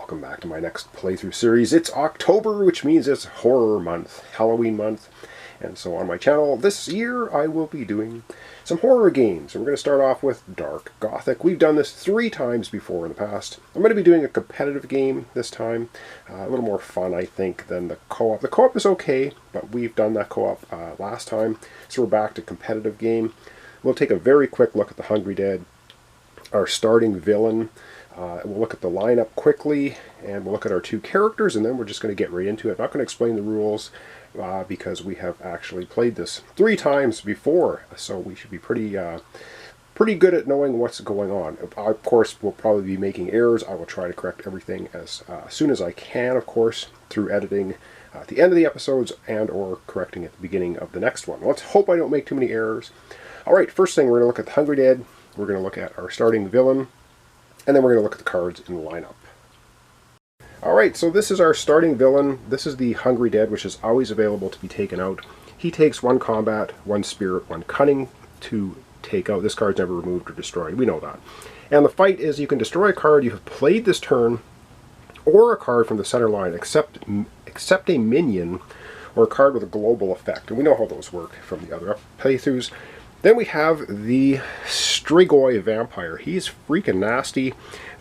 welcome back to my next playthrough series. It's October, which means it's horror month, Halloween month. And so on my channel this year I will be doing some horror games. And we're going to start off with Dark Gothic. We've done this 3 times before in the past. I'm going to be doing a competitive game this time. A little more fun, I think, than the co-op. The co-op is okay, but we've done that co-op last time. So we're back to competitive game. We'll take a very quick look at the Hungry Dead, our starting villain. We'll look at the lineup quickly, and we'll look at our 2 characters, and then we're just going to get right into it. I'm not going to explain the rules because we have actually played this 3 times before, so we should be pretty good at knowing what's going on. Of course, we'll probably be making errors. I will try to correct everything as soon as I can, of course, through editing at the end of the episodes and or correcting at the beginning of the next one. Let's hope I don't make too many errors. Alright, first thing, we're going to look at the Hungry Dead. We're going to look at our starting villain. And then we're going to look at the cards in the lineup. Alright, so this is our starting villain. This is the Hungry Dead, which is always available to be taken out. He takes 1 combat, 1 spirit, 1 cunning to take out. This card's never removed or destroyed. We know that. And the fight is you can destroy a card you have played this turn, or a card from the center line, except a minion or a card with a global effect. And we know how those work from the other playthroughs. Then we have the Strigoi Vampire. He's freaking nasty.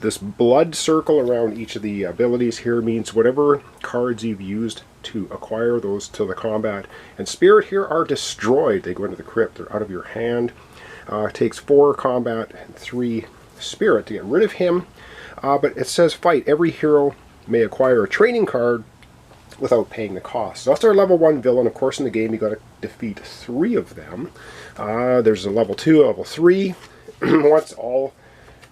This blood circle around each of the abilities here means whatever cards you've used to acquire those to the combat and spirit here are destroyed. They go into the crypt. They're out of your hand. It takes 4 combat and 3 spirit to get rid of him. But it says fight. Every hero may acquire a training card without paying the cost. So that's our level 1 villain. Of course, in the game, you got to defeat 3 of them. There's a level 2, a level 3. Once all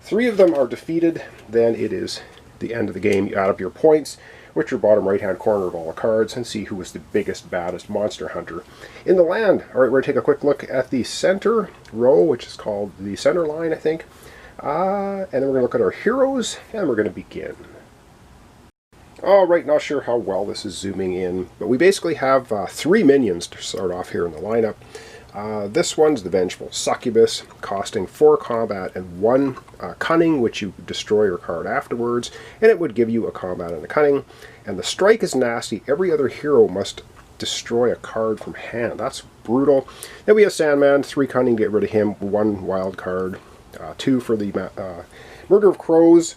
3 of them are defeated, then it is the end of the game. You add up your points, which are bottom right-hand corner of all the cards, and see who was the biggest, baddest monster hunter in the land. All right, we're going to take a quick look at the center row, which is called the center line, I think. And then we're going to look at our heroes, and we're going to begin. Alright, not sure how well this is zooming in, but we basically have 3 minions to start off here in the lineup. This one's the Vengeful Succubus, costing 4 combat and 1 cunning, which you destroy your card afterwards, and it would give you a combat and a cunning. And the Strike is nasty. Every other hero must destroy a card from hand. That's brutal. Then we have Sandman, 3 cunning, get rid of him, 1 wild card, 2 for the Murder of Crows,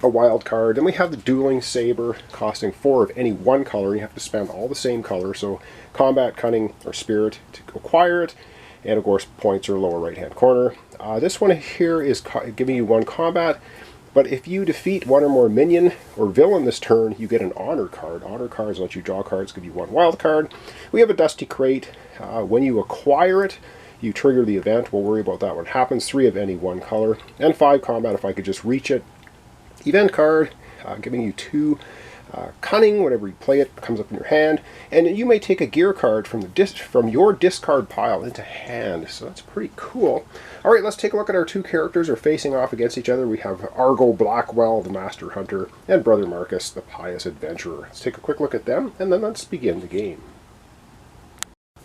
a wild card. Then we have the Dueling Saber, costing 4 of any 1 color. You have to spend all the same color, so combat, cunning, or spirit to acquire it. And of course, points are lower right-hand corner. This one here is giving you 1 combat, but if you defeat 1 or more minion or villain this turn, you get an honor card. Honor cards let you draw cards, give you 1 wild card. We have a Dusty Crate. When you acquire it, you trigger the event. We'll worry about that when it happens. 3 of any 1 color. And 5 combat if I could just reach it. Event card, giving you 2 cunning. Whenever you play it, comes up in your hand, and you may take a gear card from your discard pile into hand. So that's pretty cool. All right, let's take a look at our 2 characters who are facing off against each other. We have Argo Blackwell, the Master Hunter, and Brother Marcus, the Pious Adventurer. Let's take a quick look at them, and then let's begin the game.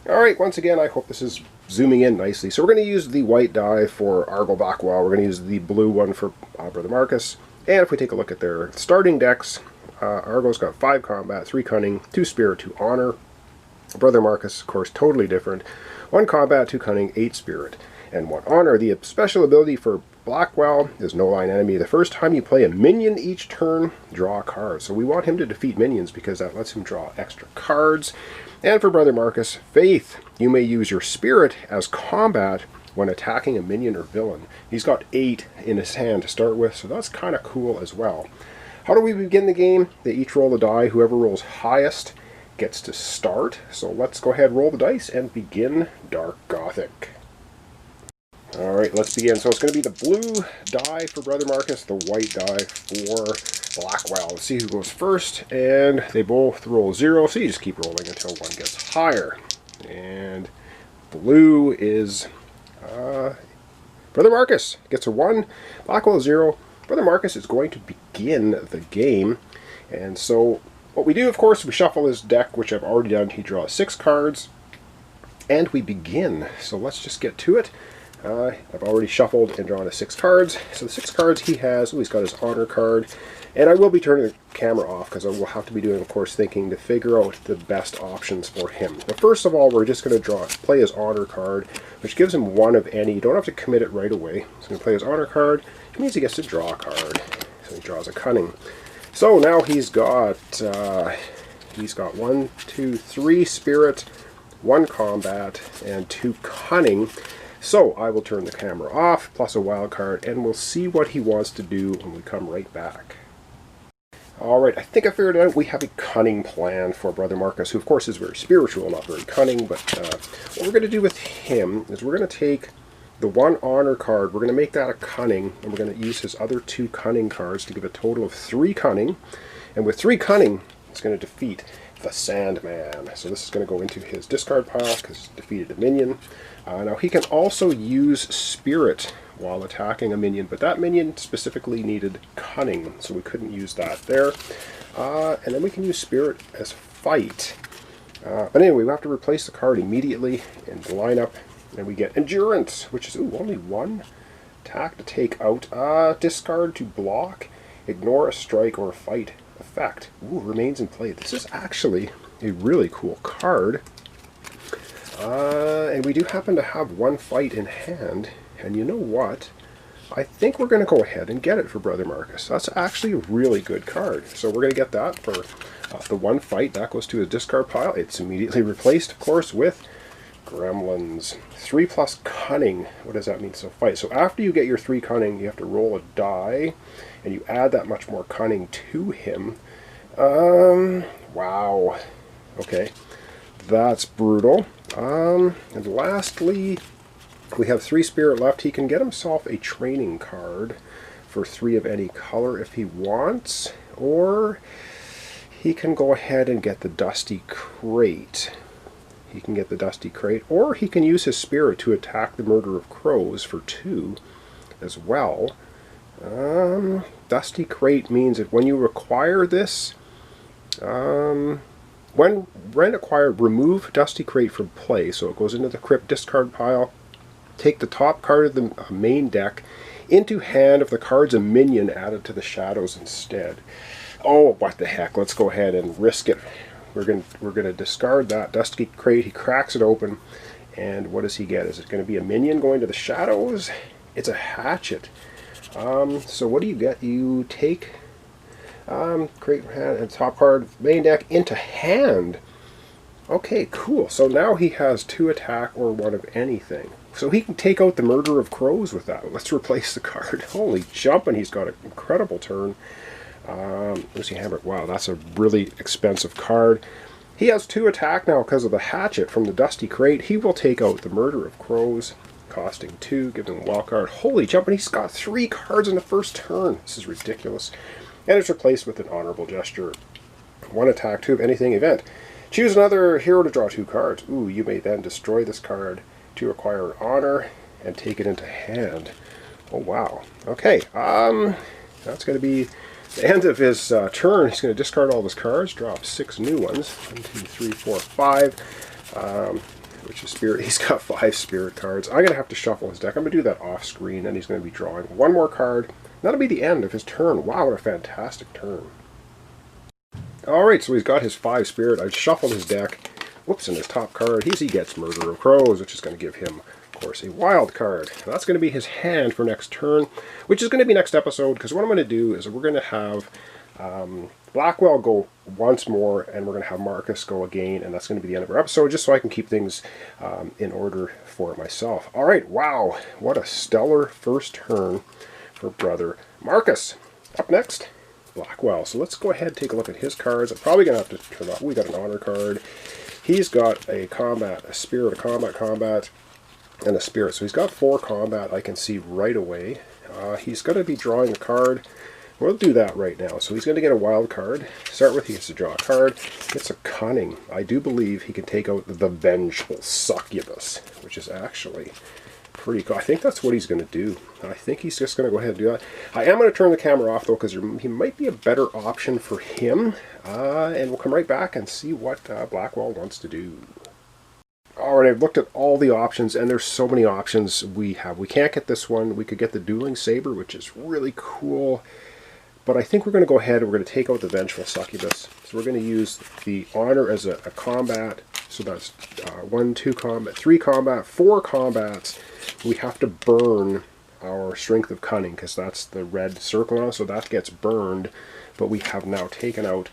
All right, once again, I hope this is zooming in nicely. So we're going to use the white die for Argo Blackwell. We're going to use the blue one for Brother Marcus. And if we take a look at their starting decks, Argo's got 5 combat, 3 cunning, 2 spirit, 2 honor. Brother Marcus, of course, totally different. 1 combat, 2 cunning, 8 spirit, and 1 honor. The special ability for Blackwell is No Line Enemy. The first time you play a minion each turn, draw a card. So we want him to defeat minions because that lets him draw extra cards. And for Brother Marcus, Faith. You may use your spirit as combat when attacking a minion or villain. He's got 8 in his hand to start with, so that's kind of cool as well. How do we begin the game? They each roll the die. Whoever rolls highest gets to start. So let's go ahead, roll the dice, and begin Dark Gothic. Alright, let's begin. So it's going to be the blue die for Brother Marcus, the white die for Blackwell. Let's see who goes first, and they both roll 0, so you just keep rolling until one gets higher. And blue is Brother Marcus gets a 1, Blackwell 0. Brother Marcus is going to begin the game. And so what we do, of course, we shuffle his deck, which I've already done. He draws 6 cards, and we begin. So let's just get to it. I've already shuffled and drawn his 6 cards. So the 6 cards he has, he's got his honor card, And I will be turning the camera off because I will have to be doing, of course, thinking to figure out the best options for him. But first of all, we're just going to play his honor card, which gives him one of any. You don't have to commit it right away. He's going to play his honor card. It means he gets to draw a card. So he draws a cunning. So now he's got 1, 2, 3 spirit, 1 combat, and 2 cunning. So I will turn the camera off, plus a wild card, and we'll see what he wants to do when we come right back. Alright, I think I figured it out. We have a cunning plan for Brother Marcus, who of course is very spiritual, not very cunning, but what we're going to do with him is we're going to take the 1 honor card, we're going to make that a cunning, and we're going to use his other 2 cunning cards to give a total of 3 cunning. And with 3 cunning, it's going to defeat the Sandman. So this is going to go into his discard pile because it's defeated a minion. Now he can also use Spirit while attacking a minion, but that minion specifically needed Cunning, so we couldn't use that there. And then we can use Spirit as Fight. But anyway, we have to replace the card immediately in the lineup, and we get Endurance, which is only 1 attack to take out. Discard to block, ignore a strike or a fight effect. Remains in play. This is actually a really cool card. And we do happen to have 1 fight in hand, and you know what? I think we're going to go ahead and get it for Brother Marcus. That's actually a really good card. So we're going to get that for the 1 fight. That goes to his discard pile. It's immediately replaced, of course, with Gremlins. 3 plus Cunning. What does that mean? So fight. So after you get your 3 Cunning, you have to roll a die, and you add that much more Cunning to him. Wow. Okay. That's brutal. And lastly, we have 3 spirit left. He can get himself a training card for 3 of any color if he wants, or he can go ahead and get the Dusty Crate. He can get the Dusty Crate, or he can use his spirit to attack the Murder of Crows for 2 as well. Dusty Crate means that when you acquire this, when acquired, remove Dusty Crate from play, so it goes into the Crypt discard pile. Take the top card of the main deck into hand if the card's a minion added to the shadows instead. Oh, what the heck, let's go ahead and risk it. We're gonna discard that Dusty Crate. He cracks it open, and what does he get? Is it going to be a minion going to the shadows? It's a hatchet. So what do you get? You take Crate from hand and top card of the main deck into hand. Okay, cool. So now he has 2 attack or 1 of anything. So he can take out the Murder of Crows with that. Let's replace the card. Holy jumping, he's got an incredible turn. Lucy Hammer. Wow, that's a really expensive card. He has 2 attack now because of the hatchet from the Dusty Crate. He will take out the Murder of Crows, costing 2, give him a wild card. Holy jumping, he's got 3 cards in the first turn. This is ridiculous. And it's replaced with an honorable gesture. 1 attack, 2 of anything event. Choose another hero to draw 2 cards. Ooh, you may then destroy this card to acquire an honor and take it into hand. Oh, wow. Okay, that's going to be the end of his turn. He's going to discard all of his cards, drop 6 new ones. 1, 2, 3, 4, 5. Which is spirit. He's got 5 spirit cards. I'm going to have to shuffle his deck. I'm going to do that off screen, and he's going to be drawing 1 more card. That'll be the end of his turn. Wow, what a fantastic turn. Alright, so he's got his 5 spirit. I've shuffled his deck. Whoops, and his top card, he gets Murder of Crows, which is going to give him, of course, a wild card. Now, that's going to be his hand for next turn, which is going to be next episode, because what I'm going to do is we're going to have Blackwell go once more, and we're going to have Marcus go again, and that's going to be the end of our episode, just so I can keep things in order for myself. Alright, wow, what a stellar first turn for Brother Marcus. Up next, Blackwell. So let's go ahead and take a look at his cards. I'm probably going to have to turn off. We got an honor card. He's got a combat, a spirit, a combat, and a spirit. So he's got 4 combat, I can see right away. He's going to be drawing a card. We'll do that right now. So he's going to get a wild card. Start with, he gets to draw a card. It's a cunning. I do believe he can take out the vengeful succubus, which is actually pretty cool. I think that's what he's going to do. I think he's just going to go ahead and do that. I am going to turn the camera off, though, because he might be a better option for him. And we'll come right back and see what Blackwell wants to do. Alright, I've looked at all the options, and there's so many options we have. We can't get this one. We could get the Dueling Saber, which is really cool. But I think we're going to go ahead and we're going to take out the Vengeful Succubus. So we're going to use the Honor as a combat. So that's 1, 2 combat, 3 combat, 4 combats. We have to burn our Strength of Cunning because that's the red circle on, so that gets burned. But we have now taken out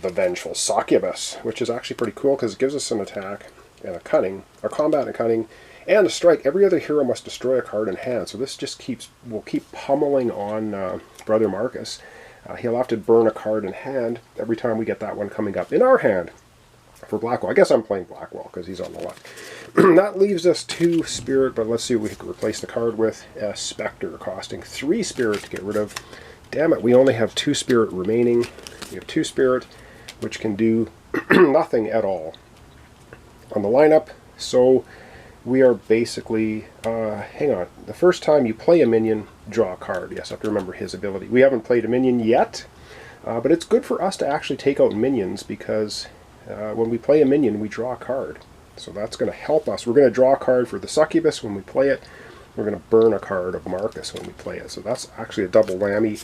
the Vengeful Succubus, which is actually pretty cool because it gives us an attack and a cunning, a combat and cunning, and a strike. Every other hero must destroy a card in hand. So this just will keep pummeling on Brother Marcus. He'll have to burn a card in hand every time we get that one coming up in our hand. For Blackwell, I guess I'm playing Blackwell because he's on the left. That leaves us 2 spirit, but let's see what we can replace the card with. A Spectre, costing 3 spirit to get rid of. Damn it, we only have 2 spirit remaining. We have 2 spirit, which can do nothing at all on the lineup. So we are basically, hang on, the first time you play a minion, draw a card. Yes, I have to remember his ability. We haven't played a minion yet, but it's good for us to actually take out minions because when we play a minion, we draw a card. So that's going to help us. We're going to draw a card for the Succubus when we play it. We're going to burn a card of Marcus when we play it. So that's actually a double whammy.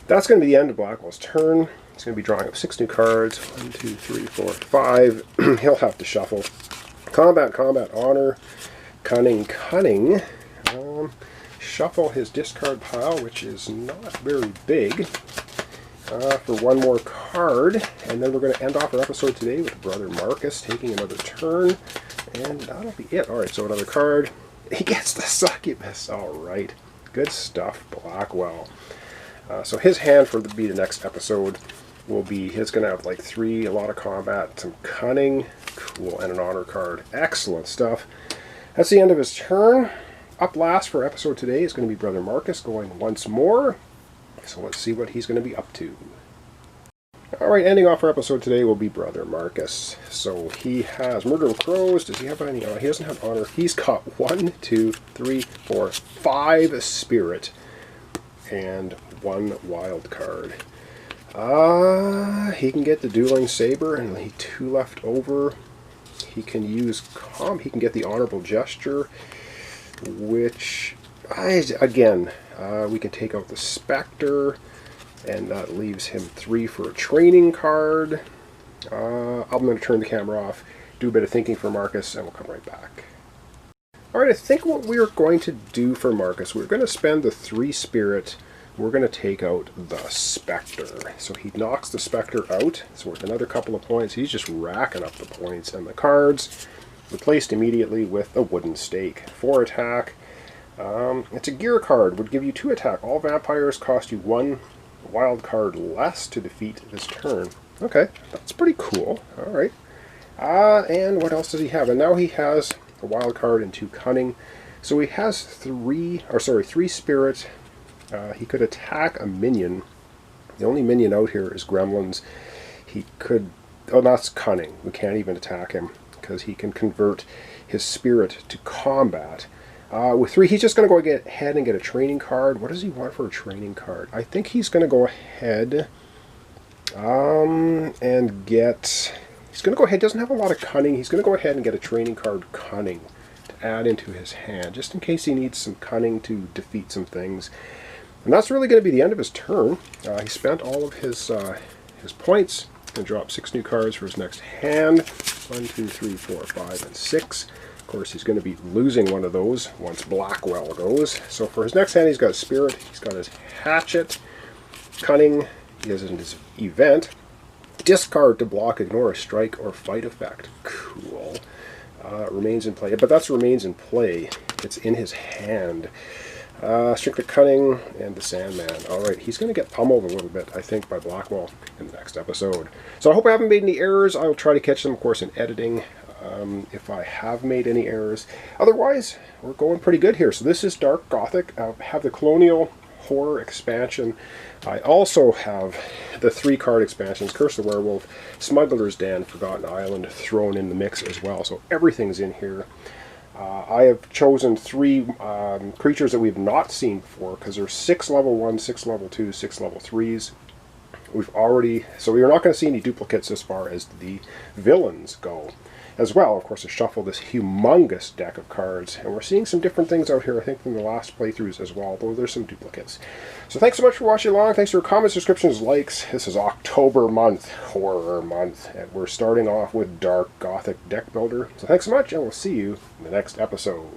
That's going to be the end of Blackwell's turn. He's going to be drawing up 6 new cards. 1, 2, 3, 4, 5. He'll have to shuffle. Combat, combat, honor, cunning, cunning. Shuffle his discard pile, which is not very big. For 1 more card, and then we're going to end off our episode today with Brother Marcus taking another turn, and that'll be it. Alright, so another card. He gets the Succubus. Alright, good stuff, Blackwell. So his hand for the next episode will be, he's going to have like 3, a lot of combat, some cunning, cool, and an honor card. Excellent stuff. That's the end of his turn. Up last for episode today is going to be Brother Marcus going once more. So let's see what he's going to be up to. Alright, ending off our episode today will be Brother Marcus. So he has Murder of Crows. Does he have any? He doesn't have honor. He's got 1, 2, 3, 4, 5 spirit and 1 wild card. He can get the Dueling Saber and he 2 left over. He can use he can get the Honorable Gesture, which again, we can take out the Spectre, and that leaves him 3 for a training card. I'm going to turn the camera off, do a bit of thinking for Marcus, and we'll come right back. Alright, I think what we're going to do for Marcus, we're going to spend the 3 spirit, we're going to take out the Spectre. So he knocks the Spectre out, so with another couple of points, he's just racking up the points, and the cards replaced immediately with a Wooden Stake. 4 attack. It's a gear card, would give you 2 attack. All vampires cost you 1 wild card less to defeat this turn. Okay, that's pretty cool. Alright. And what else does he have? And now he has a wild card and 2 cunning. So he has 3 spirits. He could attack a minion. The only minion out here is gremlins. He could, oh, that's cunning. We can't even attack him because he can convert his spirit to combat. With 3, he's just going to go ahead and get a training card. What does he want for a training card? I think he's going to go ahead and get... He's going to go ahead, doesn't have a lot of cunning. He's going to go ahead and get a training card cunning to add into his hand, just in case he needs some cunning to defeat some things. And that's really going to be the end of his turn. He spent all of his points. Going to draw up 6 new cards for his next hand. 1, 2, 3, 4, 5, and 6. Of course, he's going to be losing one of those once Blackwell goes. So for his next hand, he's got Spirit, he's got his Hatchet, Cunning, he has his Event, Discard to block, ignore a strike or fight effect. Cool. Remains in play, but that's remains in play. It's in his hand. Strictly Cunning and the Sandman. Alright, he's going to get pummeled a little bit, I think, by Blackwell in the next episode. So I hope I haven't made any errors. I will try to catch them, of course, in editing. If I have made any errors. Otherwise, we're going pretty good here. So this is Dark Gothic. I have the Colonial Horror expansion. I also have the 3 card expansions, Curse the Werewolf, Smuggler's Den, Forgotten Island, thrown in the mix as well. So everything's in here. I have chosen 3 creatures that we've not seen before, because there's 6 level 1, 6 level 2, 6 level 3s. So we're not going to see any duplicates as far as the villains go. as well, of course, to shuffle this humongous deck of cards. And we're seeing some different things out here, I think, from the last playthroughs as well, though there's some duplicates. So thanks so much for watching along. Thanks for your comments, subscriptions, likes. This is October month, horror month, and we're starting off with Dark Gothic Deck Builder. So thanks so much, and we'll see you in the next episode.